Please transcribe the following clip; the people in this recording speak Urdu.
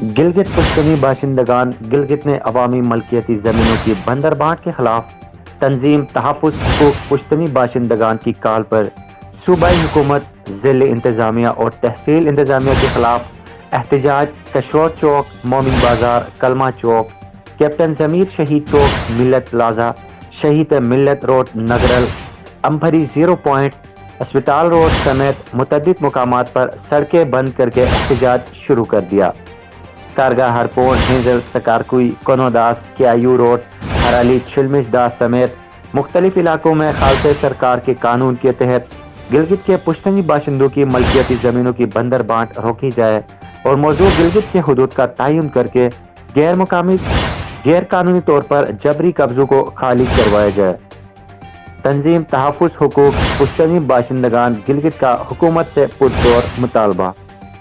گلگت پشتنی باشندگان گلگت نے عوامی ملکیتی زمینوں کی بندر بانٹ کے خلاف تنظیم تحفظ حقوق پشتنی باشندگان کی کال پر صوبائی حکومت، ضلع انتظامیہ اور تحصیل انتظامیہ کے خلاف احتجاج کشور چوک، مومن بازار، کلمہ چوک، کیپٹن ضمیر شہید چوک، ملت پلازا، شہید ملت روڈ، نگرل، امبری زیرو پوائنٹ، اسپتال روڈ سمیت متعدد مقامات پر سڑکیں بند کر کے احتجاج شروع کر دیا۔ کارگاہ ہرپور، ہینزل، سکارکوئی، کنو داس، کیایو روڈ، ہرالی، چھلمش داس سمیت مختلف علاقوں میں خالص سرکار کے قانون کے تحت گلگت کے پشتنی باشندوں کی ملکیتی زمینوں کی بندر بانٹ روکی جائے اور موضوع گلگت کے حدود کا تعین کر کے غیر قانونی طور پر جبری قبضوں کو خالی کروایا جائے۔ تنظیم تحفظ حقوق پشتنی باشندگان گلگت کا حکومت سے پرزور مطالبہ۔